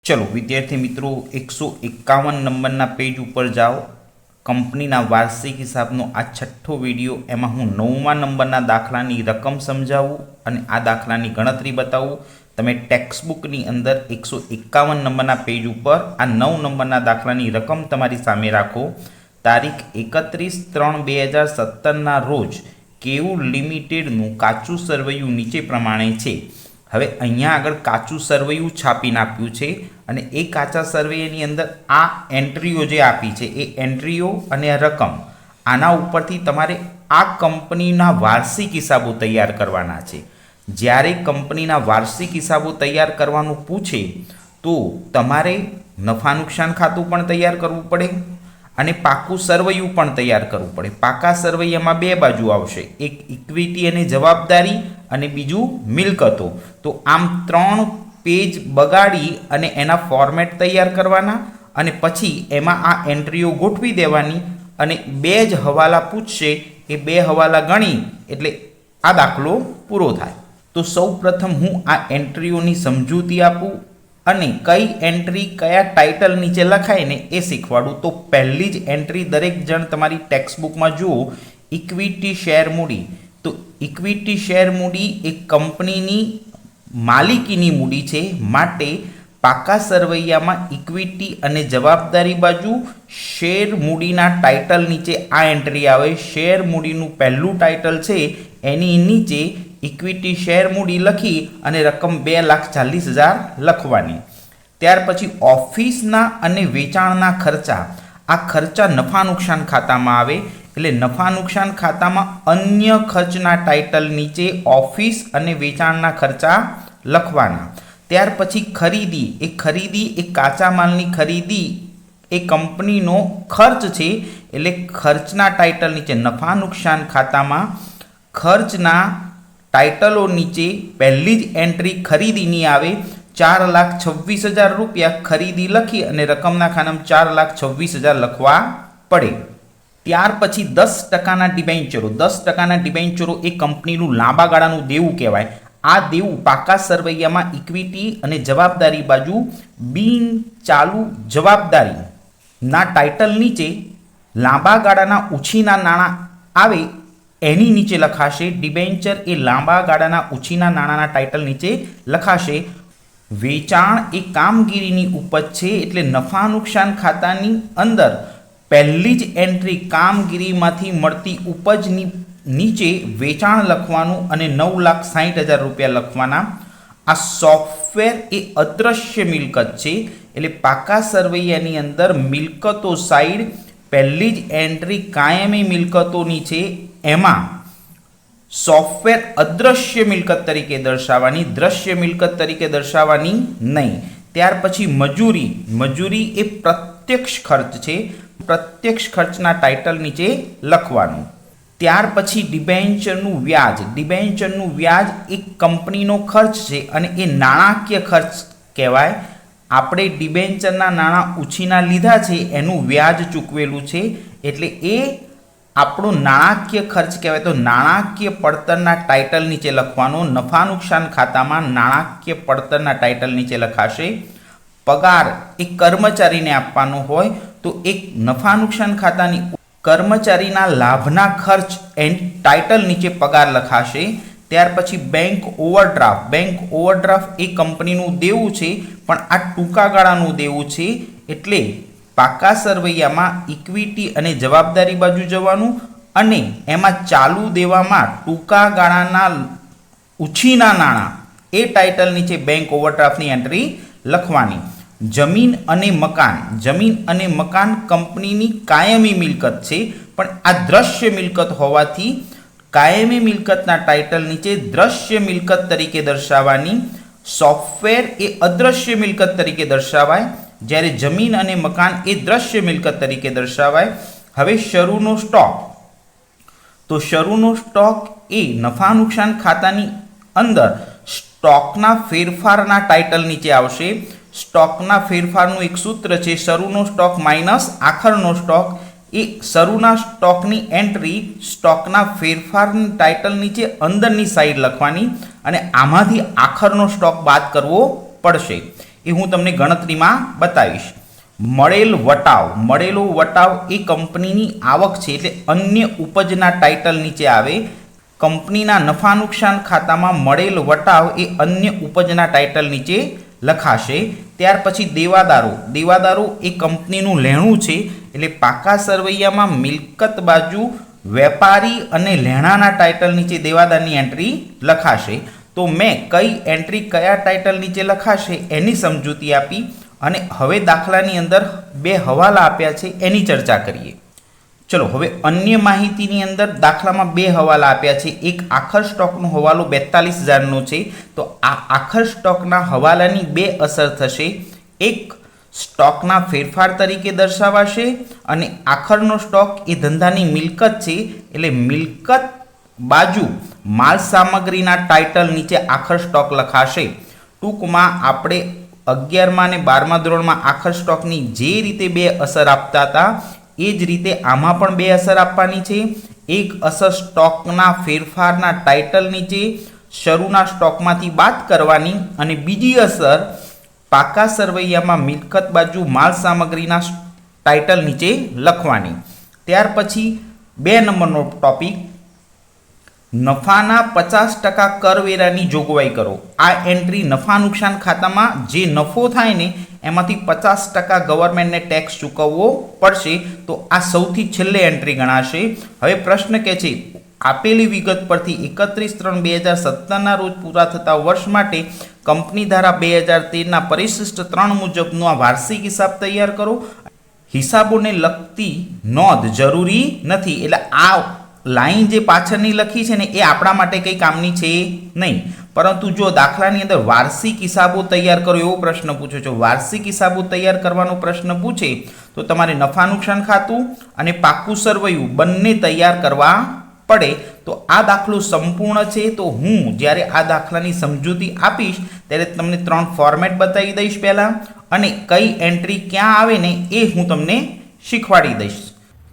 चलो विद्यार्थी मित्रों 151 नंबरना पेज पर जाओ। कंपनीना वार्षिक हिसाबनो आ छठ्ठो विडियो एमां हूँ 9मा नंबरना दाखलानी रकम समजावुं अने आ दाखलानी गणतरी बतावुं। तमे टेक्स्टबुकनी अंदर 151 नंबरना पेज पर आ 9 नंबरना दाखलानी रकम तमारी सामे राखो। तारीख 31/3/2017 ना रोज केवुर लिमिटेडनुं काचुं सरवैयुं नीचे प्रमाणे छे। हवे अहींया आगळ काचुं सरवैयुं छापीने आप्युं छे अने ए काचा सरवैयानी अंदर आ एंट्रीओ जे आपी छे ए एंट्रीओ अने रकम आना उपरथी तमारे आ कंपनीना वार्षिक हिसाबो तैयार करवाना छे। ज्यारे कंपनीना वार्षिक हिसाबो तैयार करवानुं पूछे तो तमारे नफा नुकसान खातुं पण तैयार करवुं पड़े अने पाकું સરવૈયું પણ તૈયાર કરવું પડે। પાકા સરવૈયામાં બે બાજુ આવશે, એક ઇક્વિટી અને જવાબદારી અને બીજું મિલકતો। તો આમ 3 પેજ બગાડી અને એના ફોર્મેટ તૈયાર કરવાના અને પછી એમાં આ એન્ટ્રીઓ ગોઠવી દેવાની અને બે જ હવાલા પૂછશે એ બે હવાલા ગણી એટલે આ દાખલો પૂરો થાય। તો સૌપ્રથમ હું આ એન્ટ્રીઓની સમજૂતી આપું અને કઈ એન્ટ્રી કયા ટાઇટલ નીચે લખાય ને એ શીખવાડું। તો પહેલી જ એન્ટ્રી દરેક જણ તમારી ટેક્સ્ટબુકમાં જુઓ, ઇક્વિટી શેર મૂડી। તો ઇક્વિટી શેર મૂડી એ કંપનીની માલિકીની મૂડી છે, માટે પાકા સરવૈયામાં ઇક્વિટી અને જવાબદારી બાજુ શેર મૂડીના ટાઇટલ નીચે આ એન્ટ્રી આવે। શેર મૂડીનું પહેલું ટાઇટલ છે એની નીચે इक्विटी शेर मूडी लखी अने रकम 2,40,000 लखवानी। त्यार पछी ऑफिसना अने वेचाणना खर्चा, आ खर्चा नफा नुकसान खाता में आवे एटले नफा नुकसान खाता में अन्य खर्चना टाइटल नीचे ऑफिस अने वेचाणना खर्चा लखवाना। त्यार पछी खरीदी ए काचा मालनी खरीदी ए कंपनीनो खर्च छे एटले खर्चना टाइटल नीचे नफा नुकसान खाता में खर्चना टाइटलो नीचे पहली ज एंट्री खरीदीनी आवे। 4,26,000 रुपया खरीदी लखी अने रकमना खानामां 4,26,000 लखवा पड़े। त्यार पछी 10% डिबेन्चरो 10% डिबेन्चरो ए कंपनीनुं लांबा गाळानुं देवुं कहेवाय। आ देवुं पाका सरवैयामां इक्विटी अने जवाबदारी बाजू बिन चालू जवाबदारी ना टाइटल नीचे लांबा गाळाना उछीना नाणां आवे एनी नीचे लखाशे। डिबेन्चर ए लांबा गाळाना उछीना नाणाना टाइटल नीचे लखाशे। वेचाण ए कामगीरीनी उपज छे एटले नफा नुकसान खातानी अंदर पहली ज एंट्री कामगीरीमांथी मळती उपजनी नीचे वेचाण लखवानुं अने 9,60,000 रुपया लखवाना। आ सॉफ्टवेर ए अदृश्य मिलकत छे एटले पाका सरवैयानी अंदर मिलकतो साइड पहली ज एंट्री कायमी मिलकतोनी छे एमां सॉफ्टवेर अदृश्य मिलकत तरीके दर्शाववानी, दृश्य मिलकत तरीके दर्शाववानी नहीं। त्यार पछी मजूरी ए प्रत्यक्ष खर्च छे, प्रत्यक्ष खर्चना टाइटल नीचे लखवानुं। त्यार पछी डिबेन्चरनुं व्याज एक कंपनीनो खर्च छे अने ए नाणाकीय खर्च कहेवाय। आपणे डिबेन्चरना नाणां उछीना लीधा छे एनुं व्याज चूकवेलुं छे एटले ए આપણો નાણાકીય ખર્ચ કહેવાય। તો નાણાકીય પડતરના ટાઇટલ નીચે લખવાનો। નફા નુકસાન ખાતામાં નાણાકીય પડતરના ટાઇટલ નીચે લખાશે। પગાર એ કર્મચારીને આપવાનો હોય તો એક નફા નુકસાન ખાતાની કર્મચારીના લાભના ખર્ચ ટાઇટલ નીચે પગાર લખાશે। ત્યાર પછી બેંક ઓવરડ્રાફ્ટ એ કંપનીનું દેવું છે પણ આ ટૂંકા ગાળાનું દેવું છે એટલે पाका सरवैयामां इक्विटी अने जवाबदारी बाजू जवानुं अने एमां चालू देवामां टूंका गाळाना उछीना नाणां ए टाइटल नीचे बैंक ओवरड्राफ्टनी एंट्री लखवानी। जमीन अने मकान कंपनीनी कायमी मिलकत छे पण आ दृश्य मिलकत होवाथी कायमी मिलकतना टाइटल नीचे दृश्य मिलकत तरीके दर्शाववानी। सॉफ्टवेर ए अदृश्य मिलकत तरीके दर्शावाय જ્યારે જમીન અને મકાન એ દ્રશ્ય મિલકત તરીકે દર્શાવાય। હવે શરૂનો સ્ટોક, તો શરૂનો સ્ટોક એ નફા નુકસાન ખાતાની અંદર સ્ટોકના ફેરફારના ટાઇટલ નીચે આવશે। સ્ટોકના ફેરફારનું એક સૂત્ર છે શરૂનો સ્ટોક માઇનસ આખરનો સ્ટોક। એ શરૂના સ્ટોકની એન્ટ્રી સ્ટોકના ફેરફારની ટાઇટલ નીચે અંદરની સાઈડ લખવાની અને આમાંથી આખરનો સ્ટોક બાદ કરવો પડશે। એ હું તમને ગણતરીમાં બતાવીશ. મળેલો વટાવ એ કંપનીની આવક છે, એટલે અન્ય ઉપજના ટાઇટલ નીચે આવે. કંપનીના નફા નુકસાન ખાતામાં મળેલ વટાવ એ અન્ય ઉપજના ટાઇટલ નીચે લખાશે. ત્યાર પછી દેવાદારો એ કંપનીનું લેણું છે, એટલે પાકા સરવૈયામાં મિલકત બાજુ વેપારી અને લેણાના ટાઇટલ નીચે દેવાદારની એન્ટ્રી લખાશે. તો મેં કઈ એન્ટ્રી કયા ટાઇટલ નીચે લખાશે એની સમજૂતી આપી, અને હવે દાખલાની અંદર 2 હવાલા આપ્યા છે એની ચર્ચા કરીએ. ચલો હવે અન્ય માહિતીની અંદર દાખલામાં 2 હવાલા આપ્યા છે. એક આખર સ્ટોકનો હવાલો 42,000નો છે, તો આ આખર સ્ટોકના હવાલાની 2 અસર થશે. એક સ્ટોકના ફેરફાર તરીકે દર્શાવાશે, અને આખરનો સ્ટોક એ ધંધાની મિલકત છે, એટલે મિલકત બાજુ માલ સામગ્રીના ટાઇટલ નીચે આખર સ્ટોક લખાશે. ટૂંકમાં આપણે 11મા અને 12મા ધોરણમાં આખર સ્ટોકની જે રીતે 2 અસર આપતા હતા એ જ રીતે આમાં પણ 2 અસર આપવાની છે. એક અસર સ્ટોકના ફેરફારના ટાઇટલ નીચે શરૂના સ્ટોકમાંથી બાદ કરવાની, અને બીજી અસર પાકા સરવૈયામાં મિલકત બાજુ માલ સામગ્રીના ટાઇટલ નીચે લખવાની. ત્યાર પછી 2 નંબરનો ટોપિક, નફાના 50% કરવેરાની જોગવાઈ કરો. આ એન્ટ્રી નફા નુકસાન ખાતામાં જે નફો થાય ને એમાંથી 50% ગવર્મેન્ટને ટેક્સ ચૂકવવો પડશે, તો આ સૌથી છેલ્લે એન્ટ્રી ગણાશે. હવે પ્રશ્ન કે છે આપેલી વિગત પરથી 31/3/2017ના રોજ પૂરા થતા વર્ષ માટે કંપની ધારા 2013ના પરિશિષ્ટ 3 મુજબનો આ વાર્ષિક હિસાબ તૈયાર કરો. હિસાબોને લગતી નોંધ જરૂરી નથી, એટલે આ લાઈન જે પાછળની લખી છે ને એ આપણા માટે કંઈ કામની છે નહીં. પરંતુ જો દાખલાની અંદર વાર્ષિક હિસાબો તૈયાર કરો એવો પ્રશ્ન પૂછ્યો છે, વાર્ષિક હિસાબો તૈયાર કરવાનો પ્રશ્ન પૂછે તો તમારે નફા નુકસાન ખાતું અને પાકું સરવૈયું બંને તૈયાર કરવા પડે. તો આ દાખલો સંપૂર્ણ છે. તો હું જ્યારે આ દાખલાની સમજૂતી આપીશ ત્યારે તમને 3 ફોર્મેટ બતાવી દઈશ પહેલાં, અને કઈ એન્ટ્રી ક્યાં આવે ને એ હું તમને શીખવાડી દઈશ.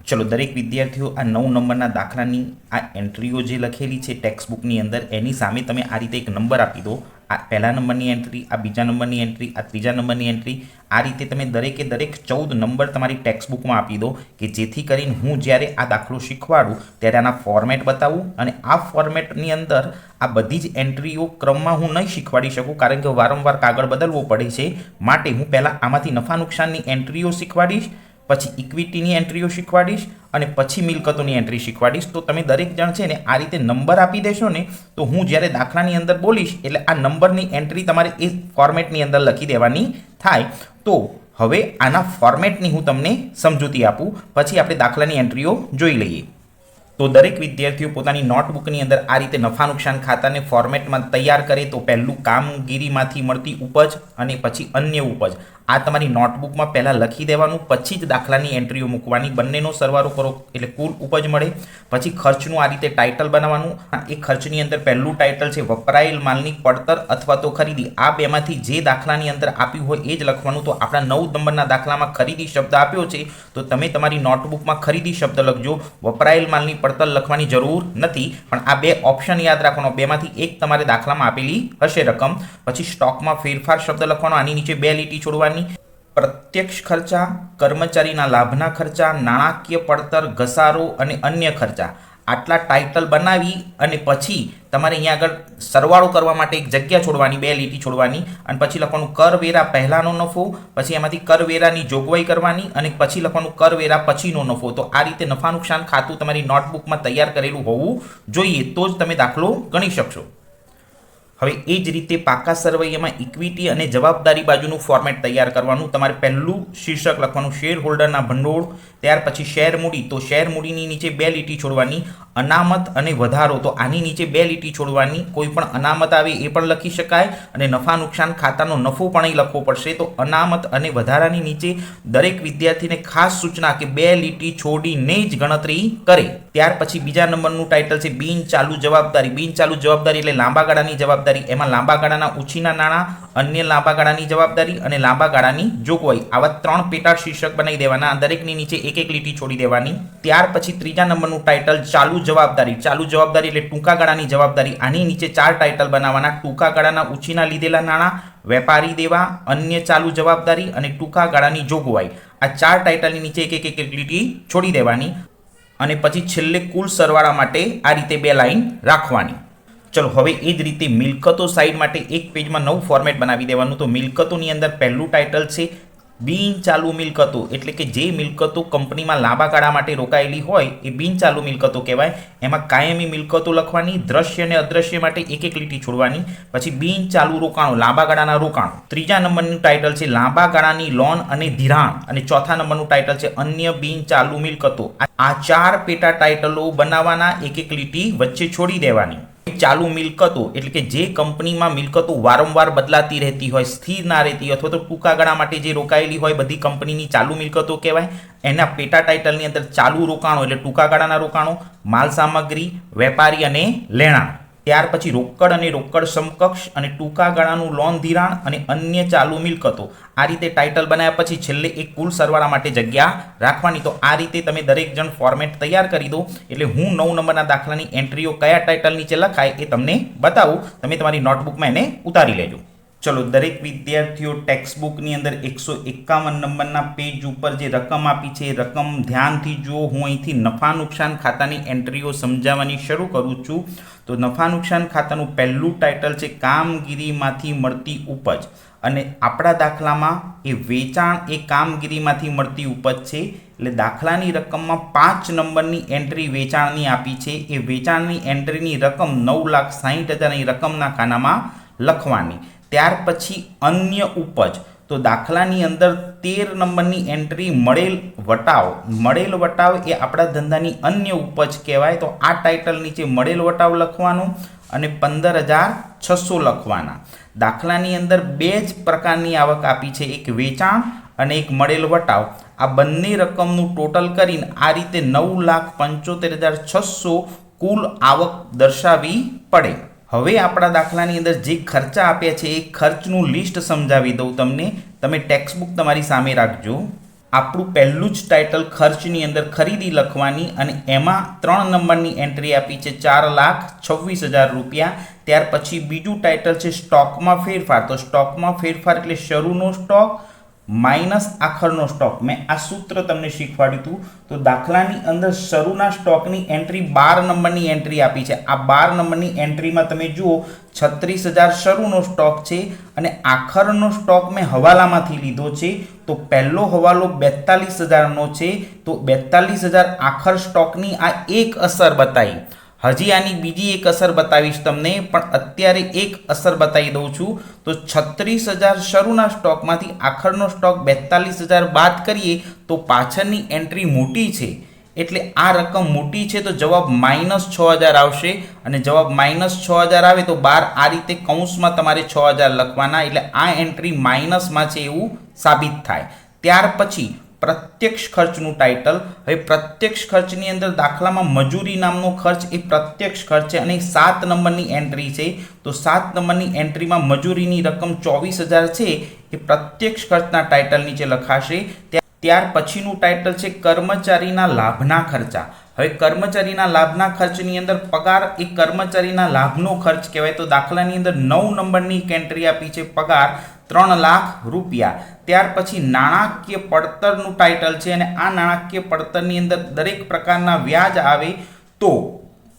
ચલો દરેક વિદ્યાર્થીઓ આ 9 નંબરના દાખલાની આ એન્ટ્રીઓ જે લખેલી છે ટેક્સ્ટ બુકની અંદર એની સામે તમે આ રીતે એક નંબર આપી દો. આ પહેલા નંબરની એન્ટ્રી, આ બીજા નંબરની એન્ટ્રી, આ ત્રીજા નંબરની એન્ટ્રી, આ રીતે તમે દરેકે દરેક 14 નંબર તમારી ટેક્સ્ટ બુકમાં આપી દો, કે જેથી કરીને હું જ્યારે આ દાખલો શીખવાડું ત્યારે આના ફોર્મેટ બતાવું. અને આ ફોર્મેટની અંદર આ બધી જ એન્ટ્રીઓ ક્રમમાં હું નહીં શીખવાડી શકું, કારણ કે વારંવાર કાગળ બદલવો પડે છે. માટે હું પહેલાં આમાંથી નફા નુકસાનની એન્ટ્રીઓ શીખવાડીશ, પછી ઇક્વિટીની એન્ટ્રીઓ શીખવાડીશ, અને પછી મિલકતોની એન્ટ્રી શીખવાડીશ. તો તમે દરેક જણ છે ને આ રીતે નંબર આપી દેશો ને, તો હું જ્યારે દાખલાની અંદર બોલીશ એટલે આ નંબરની એન્ટ્રી તમારે એ ફોર્મેટની અંદર લખી દેવાની થાય. તો હવે આના ફોર્મેટની હું તમને સમજૂતી આપું, પછી આપણે દાખલાની એન્ટ્રીઓ જોઈ લઈએ. તો દરેક વિદ્યાર્થીઓ પોતાની નોટબુકની અંદર આ રીતે નફા નુકસાન ખાતાને ફોર્મેટમાં તૈયાર કરે. તો પહેલું કામગીરીમાંથી મળતી ઉપજ, અને પછી અન્ય ઉપજ, આ તમારી નોટબુકમાં પહેલાં લખી દેવાનું, પછી જ દાખલાની એન્ટ્રીઓ મૂકવાની. બંનેનો સરવાળો કરો એટલે કુલ ઉપજ મળે. પછી ખર્ચનું આ રીતે ટાઇટલ બનાવવાનું. એ ખર્ચની અંદર પહેલું ટાઇટલ છે વપરાયેલ માલની પડતર અથવા તો ખરીદી. આ બેમાંથી જે દાખલાની અંદર આપ્યું હોય એ જ લખવાનું. તો આપણા 9 નંબરના દાખલામાં ખરીદી શબ્દ આપ્યો છે, તો તમે તમારી નોટબુકમાં ખરીદી શબ્દ લખજો. વપરાયેલ માલની પડતર લખવાની જરૂર નથી, પણ આ 2 ઓપ્શન યાદ રાખવાનો. બેમાંથી એક તમારે દાખલામાં આપેલી હશે રકમ. પછી સ્ટોકમાં ફેરફાર શબ્દ લખવાનો, આની નીચે 2 લીટી છોડવાની. પ્રત્યક્ષ ખર્ચા, કર્મચારીના લાભના ખર્ચા, નાણાકીય પડતર, ઘસારો અને અન્ય ખર્ચા, આટલા ટાઇટલ બનાવી અને પછી તમારે અહીંયા આગળ સરવાળો કરવા માટે એક જગ્યા છોડવાની, 2 લીટી છોડવાની, અને પછી લખવાનું કરવેરા પહેલાંનો નફો, પછી એમાંથી કરવેરાની જોગવાઈ કરવાની, અને પછી લખવાનું કરવેરા પછીનો નફો. તો આ રીતે નફા નુકસાન ખાતું તમારી નોટબુકમાં તૈયાર કરેલું હોવું જોઈએ, તો જ તમે દાખલો ગણી શકશો. હવે એ જ રીતે પાકા સરવૈયામાં ઇક્વિટી અને જવાબદારી બાજુનું ફોર્મેટ તૈયાર કરવાનું. તમારે પહેલું શીર્ષક લખવાનું શેર હોલ્ડરના ભંડોળ, ત્યાર પછી શેર મૂડી. તો શેર મૂડીની નીચે 2 લીટી છોડવાની. અનામત અને વધારો, તો આની નીચે 2 લીટી છોડવાની. કોઈ પણ અનામત આવે એ પણ લખી શકાય, અને નફા નુકસાન ખાતાનો નફો પણ અહીં લખવો પડશે. તો અનામત અને વધારાની નીચે દરેક વિદ્યાર્થીને ખાસ સૂચના કે 2 લીટી છોડીને જ ગણતરી કરે. ત્યાર પછી બીજા નંબરનું ટાઇટલ છે બિન ચાલુ જવાબદારી. બિન ચાલુ જવાબદારી એટલે લાંબા ગાળાની જવાબદારી. એમાં લાંબા ગાળાના ઉછીના નાણાં અન્ય લાંબા ગાળાની જવાબદારી અને લાંબા ગાળાની જોગવાઈ, આવા 3 પેટા શીર્ષક બનાવી દેવાના. દરેકની નીચે એક એક લીટી છોડી દેવાની. ત્યાર પછી ત્રીજા નંબરનું ટાઇટલ ચાલુ જવાબદારી. ચાલુ જવાબદારી એટલે ટૂંકા ગાળાની જવાબદારી. આની નીચે 4 ટાઇટલ બનાવવાના. ટૂંકા ગાળાના ઉછીના લીધેલા નાણાં, વેપારી દેવા, અન્ય ચાલુ જવાબદારી અને ટૂંકા ગાળાની જોગવાઈ. આ 4 ટાઇટલની નીચે એક એક લીટી છોડી દેવાની અને પછી છેલ્લે કુલ સરવાળા માટે આ રીતે 2 લાઈન રાખવાની. ચલો હવે એ જ રીતે મિલકતો સાઈડ માટે એક પેજમાં નવું ફોર્મેટ બનાવી દેવાનું. તો મિલકતોની અંદર પહેલું ટાઇટલ છે બિનચાલુ મિલકતો, એટલે કે જે મિલકતો કંપનીમાં લાંબા ગાળા માટે રોકાયેલી હોય એ બિનચાલુ મિલકતો કહેવાય. એમાં કાયમી મિલકતો લખવાની, દ્રશ્ય અને અદ્રશ્ય માટે એક એક લીટી છોડવાની. પછી બિનચાલુ રોકાણો, લાંબા ગાળાના રોકાણો. ત્રીજા નંબરનું ટાઇટલ છે લાંબા ગાળાની લોન અને ધિરાણ અને ચોથા નંબરનું ટાઇટલ છે અન્ય બિનચાલુ મિલકતો. આ 4 પેટા ટાઇટલો બનાવવાના, એક એક લીટી વચ્ચે છોડી દેવાની. ચાલુ મિલકતો એટલે કે જે કંપનીમાં મિલકતો વારંવાર બદલાતી રહેતી હોય, સ્થિર ના રહેતી હોય અથવા તો ટૂંકા ગાળા માટે જે રોકાયેલી હોય બધી કંપનીની ચાલુ મિલકતો કહેવાય. એના પેટા ટાઇટલની અંદર ચાલુ રોકાણો એટલે ટૂંકા ગાળાના રોકાણો, માલ સામગ્રી, વેપારી અને લેણાં. ત્યાર પછી રોકડ અને રોકડ સમકક્ષ અને ટૂંકા ગાળાનું લોન ધિરાણ અને અન્ય ચાલુ મિલકતો. આ રીતે ટાઇટલ બનાવ્યા પછી છેલ્લે એક કુલ સરવાળા માટે જગ્યા રાખવાની. તો આ રીતે તમે દરેક જણ ફોર્મેટ તૈયાર કરી દો એટલે હું 9 નંબરના દાખલાની એન્ટ્રીઓ કયા ટાઇટલ નીચે લખાય એ તમને બતાવું. તમે તમારી નોટબુકમાં એને ઉતારી લેજો. ચલો દરેક વિદ્યાર્થીઓ ટેક્સ્ટબુકની અંદર 151 નંબરના પેજ ઉપર જે રકમ આપી છે એ રકમ ધ્યાનથી જુઓ. હું અહીંથી નફા નુકસાન ખાતાની એન્ટ્રીઓ સમજાવવાની શરૂ કરું છું. તો નફા નુકસાન ખાતાનું પહેલું ટાઇટલ છે કામગીરીમાંથી મળતી ઉપજ અને આપણા દાખલામાં એ વેચાણ એ કામગીરીમાંથી મળતી ઉપજ છે. એટલે દાખલાની રકમમાં 5 નંબરની એન્ટ્રી વેચાણની આપી છે. એ વેચાણની એન્ટ્રીની રકમ 9,60,000ની રકમના ખાનામાં લખવાની. ત્યાર પછી અન્ય ઉપજ. તો દાખલાની અંદર 13 નંબરની એન્ટ્રી મળેલ વટાવ. મળેલ વટાવ એ આપણા ધંધાની અન્ય ઉપજ કહેવાય. તો આ ટાઇટલ નીચે મળેલ વટાવ લખવાનું અને 15,600 લખવાના. દાખલાની અંદર 2 જ પ્રકારની આવક આપી છે, એક વેચાણ અને એક મળેલ વટાવ. આ બંને રકમનું ટોટલ કરીને આ રીતે 9,75,600 કુલ આવક દર્શાવવી પડે. હવે આપણા દાખલાની અંદર જે ખર્ચા આપ્યા છે એ ખર્ચનું લિસ્ટ સમજાવી દઉં તમને. તમે ટેક્સ્ટબુક તમારી સામે રાખજો. આપણું પહેલું જ ટાઇટલ ખર્ચની અંદર ખરીદી લખવાની અને એમાં 3 નંબરની એન્ટ્રી આપી છે 4,26,000 રૂપિયા. ત્યાર પછી બીજું ટાઇટલ છે સ્ટોકમાં ફેરફાર. તો સ્ટોકમાં ફેરફાર એટલે શરૂનો સ્ટોક માઇનસ આખરનો સ્ટોક. મેં આ સૂત્ર તમને શીખવાડ્યું હતું. તો દાખલાની અંદર શરૂના સ્ટોકની એન્ટ્રી 12 નંબરની એન્ટ્રી આપી છે. આ 12 નંબરની એન્ટ્રીમાં તમે જુઓ 36,000 શરૂનો સ્ટોક છે અને આખરનો સ્ટોક મેં હવાલામાંથી લીધો છે. તો પહેલો હવાલો 42,000નો છે. તો 42,000 આખર સ્ટોકની આ એક અસર બતાવી. હજી આની બીજી એક અસર બતાવીશ તમને, પણ અત્યારે એક અસર બતાવી દઉં છું. તો 36,000 શરૂના સ્ટોકમાંથી આખરનો સ્ટોક 42,000 બાદ કરીએ તો પાછળની એન્ટ્રી મોટી છે એટલે આ રકમ મોટી છે. તો જવાબ -6,000 આવશે અને જવાબ -6,000 આવે તો 12 આ રીતે કૌંસમાં તમારે 6,000 લખવાના એટલે આ એન્ટ્રી માઇનસમાં છે એવું સાબિત થાય. ત્યાર પછી પ્રત્યક્ષ ખર્ચનું ટાઇટલ. હવે પ્રત્યક્ષ ખર્ચની અંદર દાખલામાં મજૂરી નામનો ખર્ચ એ પ્રત્યક્ષ ખર્ચ છે અને 7 નંબરની એન્ટ્રી છે. તો 7 નંબરની એન્ટ્રીમાં મજૂરીની રકમ 24,000 છે એ પ્રત્યક્ષ ખર્ચના ટાઇટલ નીચે લખાશે. ત્યાર પછીનું ટાઇટલ છે કર્મચારીના લાભના ખર્ચા. હવે કર્મચારીના લાભના ખર્ચની અંદર પગાર એ કર્મચારીના લાભનો ખર્ચ કહેવાય. તો દાખલાની અંદર 9 નંબરની એક એન્ટ્રી આપી છે પગાર 3 લાખ રૂપિયા. ત્યાર પછી નાણાકીય પડતરનું ટાઇટલ છે અને આ નાણાકીય પડતરની અંદર દરેક પ્રકારના વ્યાજ આવે. તો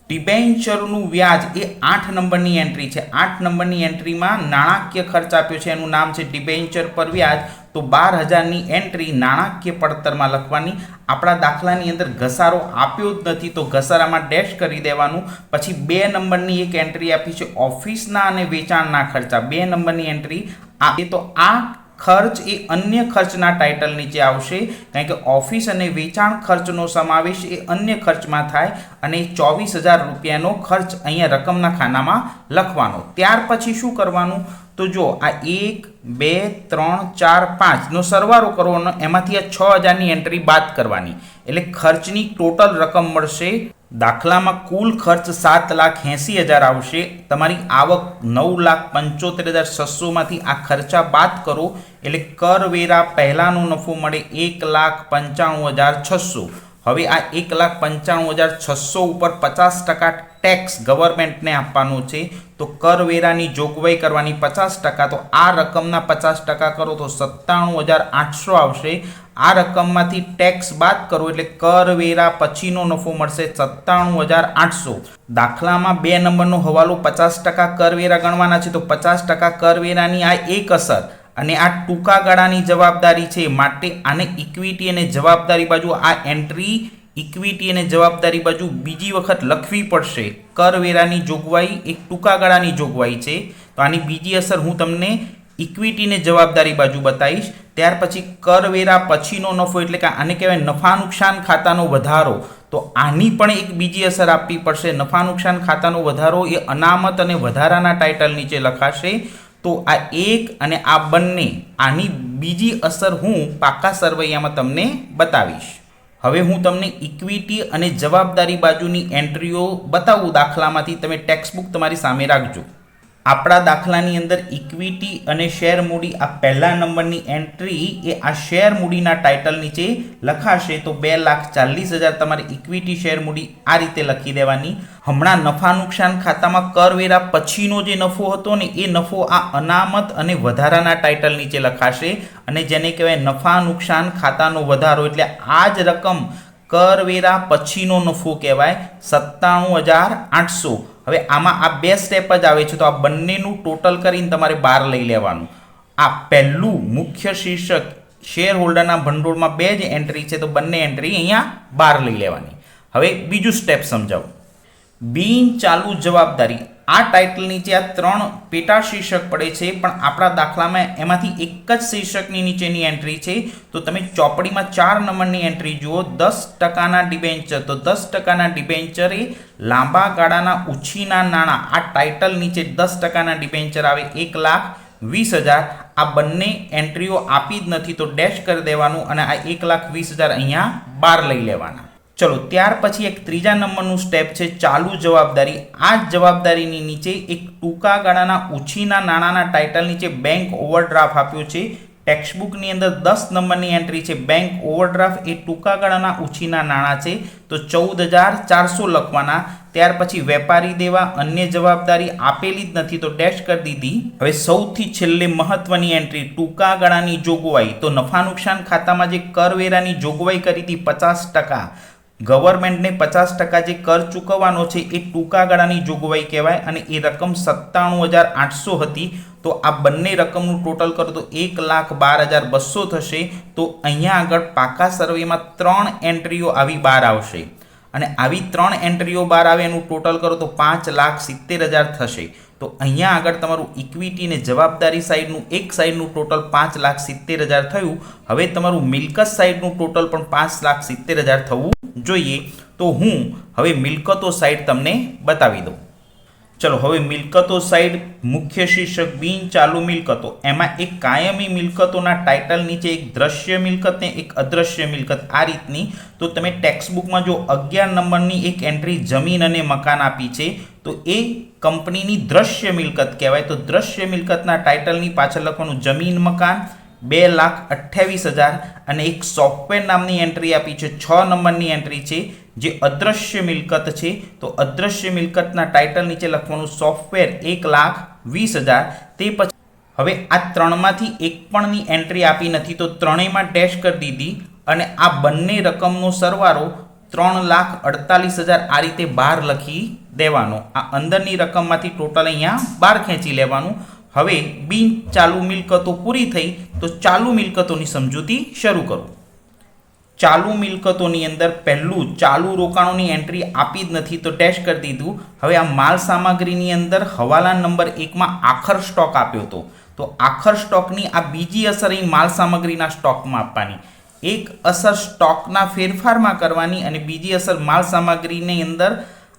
ડિબેન્ચરનું વ્યાજ એ 8 નંબરની એન્ટ્રી છે. 8 નંબરની એન્ટ્રીમાં નાણાકીય ખર્ચ આપ્યો છે, એનું નામ છે ડિબેન્ચર પર વ્યાજ. તો 12,000ની એન્ટ્રી નાણાકીય પડતરમાં લખવાની. આપણા દાખલાની અંદર ઘસારો આપ્યો જ નથી તો ઘસારામાં ડેશ કરી દેવાનું. પછી 2 નંબરની એક એન્ટ્રી આપી છે ઓફિસના અને વેચાણના ખર્ચા. 2 નંબરની એન્ટ્રી આપે તો આ ખર્ચ એ અન્ય ખર્ચના ટાઇટલ નીચે આવશે, કારણ કે ઓફિસ અને વેચાણ ખર્ચનો સમાવેશ એ અન્ય ખર્ચમાં થાય અને 24,000 રૂપિયાનો ખર્ચ અહીંયા રકમના ખાનામાં લખવાનો. ત્યાર પછી શું કરવાનું? તો જો આ 1 2 3 4 5 નો સરવાળો કરવાનો, એમાંથી આ 6,000ની એન્ટ્રી બાદ કરવાની એટલે ખર્ચની ટોટલ રકમ મળશે દાખલામાં કુલ ખર્ચ 7,80,000 આવશે. તમારી આવક 9,75,600 માંથી આ ખર્ચા બાદ કરો એટલે કરવેરા પહેલાનો નફો મળે 1,95,600. હવે આ 1,95,600 ઉપર 50% ટેક્સ ગવર્મેન્ટને આપવાનો છે. તો કરવેરાની જોગવાઈ કરવાની 50%. તો આ રકમના 50% કરો તો 97,800 આવશે. આ રકમમાંથી ટેક્સ બાદ કરો એટલે કરવેરા પછીનો નફો મળશે 97,800. દાખલામાં 2 નંબરનો હવાલો 50% કરવેરા ગણવાના છે. તો 50% કરવેરાની આ એક અસર અને આ ટૂંકા ગાળાની જવાબદારી છે, માટે આને ઇક્વિટી અને જવાબદારી બાજુ આ એન્ટ્રી ઇક્વિટી અને જવાબદારી બાજુ બીજી વખત લખવી પડશે. કરવેરાની જોગવાઈ એક ટૂંકા ગાળાની જોગવાઈ છે, તો આની બીજી અસર હું તમને ઇક્વિટી અને જવાબદારી બાજુ બતાવીશ. ત્યાર પછી કરવેરા પછીનો નફો એટલે કે આને કહેવાય નફા નુકસાન ખાતાનો વધારો. તો આની પણ એક બીજી અસર આપવી પડશે. નફા નુકસાન ખાતાનો વધારો એ અનામત અને વધારાના ટાઇટલ નીચે લખાશે. તો આ એક અને આ બંને આની બીજી અસર હું પાકા સરવૈયામાં તમને બતાવીશ. હવે હું તમને ઇક્વિટી અને જવાબદારી બાજુની એન્ટ્રીઓ બતાવું દાખલામાંથી. તમે ટેક્સ્ટબુક તમારી સામે રાખજો. આપણા દાખલાની અંદર ઇક્વિટી અને શેર મૂડી આ પહેલા નંબરની એન્ટ્રી એ આ શેર મૂડીના ટાઇટલ નીચે લખાશે. તો 2,40,000 તમારે ઇક્વિટી શેર મૂડી આ રીતે લખી દેવાની. હમણાં નફા નુકસાન ખાતામાં કરવેરા પછીનો જે નફો હતો ને એ નફો આ અનામત અને વધારાના ટાઇટલ નીચે લખાશે, અને જેને કહેવાય નફા નુકસાન ખાતાનો વધારો. એટલે આ જ રકમ કરવેરા પછીનો નફો કહેવાય 97,800. હવે આમાં આ 2 સ્ટેપ જ આવે છે, તો આ બંનેનું ટોટલ કરીને તમારે 12 લઈ લેવાનું. આ પહેલું મુખ્ય શીર્ષક શેર હોલ્ડરના ભંડોળમાં 2 જ એન્ટ્રી છે, તો બંને એન્ટ્રી અહીંયા 12 લઈ લેવાની. હવે બીજું સ્ટેપ સમજાવું. બિન ચાલુ જવાબદારી આ ટાઇટલ નીચે આ 3 પેટા શીર્ષક પડે છે, પણ આપણા દાખલામાં એમાંથી એક જ શીર્ષકની નીચેની એન્ટ્રી છે. તો તમે ચોપડીમાં 4 નંબરની એન્ટ્રી જુઓ. 10%ના ડિબેન્ચર. તો 10%ના ડિબેન્ચર એ લાંબા ગાળાના ઉછીના નાણાં. આ ટાઇટલ નીચે 10%ના ડિબેન્ચર આવે 1,20,000. આ બંને એન્ટ્રીઓ આપી જ નથી, તો ડેશ કરી દેવાનું અને આ 1,20,000 અહીંયા 12 લઈ લેવાના. ચલો, ત્યાર પછી એક ત્રીજા નંબરનું સ્ટેપ છે ચાલુ જવાબદારી. આ જવાબદારીની નીચે એક ટૂંકા ગાળાના ઉછીના નાણાંના ટાઇટલ નીચે બેંક ઓવરડ્રાફ્ટ આપ્યો છે. ટેક્સ્ટબુકની અંદર 10 નંબરની એન્ટ્રી છે. બેંક ઓવરડ્રાફ્ટ એ ટૂંકા ગાળાના ઉછીના નાણાં છે, તો 14,400 લખવાના. ત્યાર પછી વેપારી દેવા અન્ય જવાબદારી આપેલી જ નથી, તો ડેશ કરી દીધી. હવે સૌથી છેલ્લે મહત્વની એન્ટ્રી ટૂંકા ગાળાની જોગવાઈ. તો નફા નુકસાન ખાતામાં જે કરવેરાની જોગવાઈ કરી હતી 50%, ગવર્મેન્ટને 50% જે કર ચૂકવવાનો છે એ ટૂંકા ગાળાની જોગવાઈ કહેવાય, અને એ રકમ 97,800 હતી. તો આ બંને રકમનું ટોટલ કરો તો 1,12,200 થશે. તો અહીંયા આગળ પાકા સર્વેમાં 3 એન્ટ્રીઓ આવી 12 આવશે, અને આવી 3 એન્ટ્રીઓ 12 આવે એનું ટોટલ કરો તો 5,70,000 થશે. તો અહીંયા આગળ તમારું ઇક્વિટી અને જવાબદારી સાઈડનું એક સાઈડનું ટોટલ 5,70,000 થયું. હવે તમારું મિલકત સાઈડનું ટોટલ પણ 5,70,000 થવું જોઈએ. તો હું હવે મિલકતો સાઈડ તમને બતાવી દઉં. ચલો, હવે મિલકતો સાઈડ મુખ્ય શીર્ષક બિન ચાલુ મિલકતો. એમાં એક કાયમી મિલકતોના ટાઇટલ નીચે એક દ્રશ્ય મિલકત ને એક અદ્રશ્ય મિલકત આ રીતની. તો તમે ટેક્સ્ટબુકમાં જો 11 નંબરની એક એન્ટ્રી જમીન અને મકાન આપી છે, તો એ કંપનીની દ્રશ્ય મિલકત કહેવાય. તો દ્રશ્ય મિલકતના ટાઇટલની પાછળ લખવાનું જમીન મકાન 2,28,000. અને એક સોફ્ટવેર નામની એન્ટ્રી આપી છે, 6 નંબરની એન્ટ્રી છે, જે અદ્રશ્ય મિલકત છે. તો અદ્રશ્ય મિલકતના ટાઇટલ નીચે લખવાનું સોફ્ટવેર 1,20,000. તે પછી હવે આ 3માંથી એક પણની એન્ટ્રી આપી નથી, તો ત્રણેયમાં ડેશ કરી દીધી, અને આ બંને રકમનો સરવાળો 3,48,000 આ રીતે 12 લખી દેવાનો. આ અંદરની રકમમાંથી ટોટલ અહીંયા 12 ખેંચી લેવાનું. હવે બિન ચાલુ મિલકતો પૂરી થઈ, તો ચાલુ મિલકતોની સમજૂતી શરૂ કરો. ચાલુ મિલકતોની અંદર પહેલું ચાલુ રોકાણોની એન્ટ્રી આપી જ નથી, તો ડેશ કરી દીધું. હવે આ માલ સામગ્રીની અંદર હવાલા નંબર 1માં આખર સ્ટોક આપ્યો હતો, તો આખર સ્ટોકની આ બીજી અસર અહીં માલ સામગ્રીના સ્ટોકમાં આપવાની. એક અસર સ્ટોકના ફેરફારમાં કરવાની, અને બીજી અસર માલ સામગ્રીની અંદર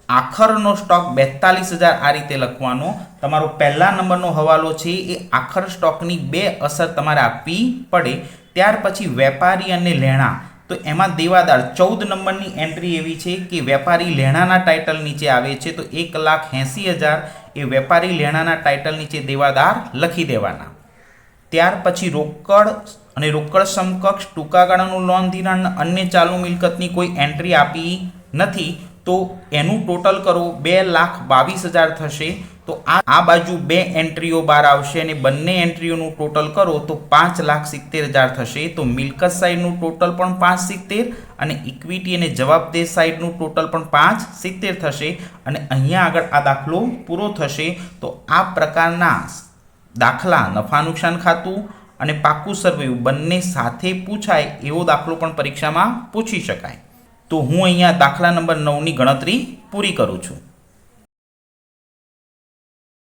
આખરનો સ્ટોક 42,000 આ રીતે લખવાનો. તમારો પહેલા નંબરનો હવાલો છે એ આખર સ્ટોકની 2 અસર તમારે આપવી પડે. ત્યાર પછી વેપારી અને લેણા તો એમાં દેવાદાર 14 નંબરની એન્ટ્રી એવી છે કે વેપારી લેણાના ટાઇટલ નીચે આવે છે, તો 1,80,000 એ વેપારી લેણાના ટાઇટલ નીચે દેવાદાર લખી દેવાના. ત્યાર પછી રોકડ અને રોકડ સમકક્ષ ટૂંકા ગાળાનું લોન ધિરાણ અન્ય ચાલુ મિલકતની કોઈ એન્ટ્રી આપી નથી, તો એનું ટોટલ કરો 2,22,000 થશે. તો આ બાજુ બે એન્ટ્રીઓ બહાર આવશે અને બંને એન્ટ્રીઓનું ટોટલ કરો તો 5,70,000 થશે. તો મિલકત સાઈડનું ટોટલ પણ 570 અને ઇક્વિટી અને જવાબદેહ સાઈડનું ટોટલ પણ 570 થશે. અને અહીંયા આગળ આ દાખલો પૂરો થશે. તો આ પ્રકારના દાખલા નફા નુકસાન ખાતું અને પાકું સરવૈયું બંને સાથે પૂછાય એવો દાખલો પણ પરીક્ષામાં પૂછી શકાય. તો હું અહીંયા દાખલા નંબર 9ની ગણતરી પૂરી કરું છું.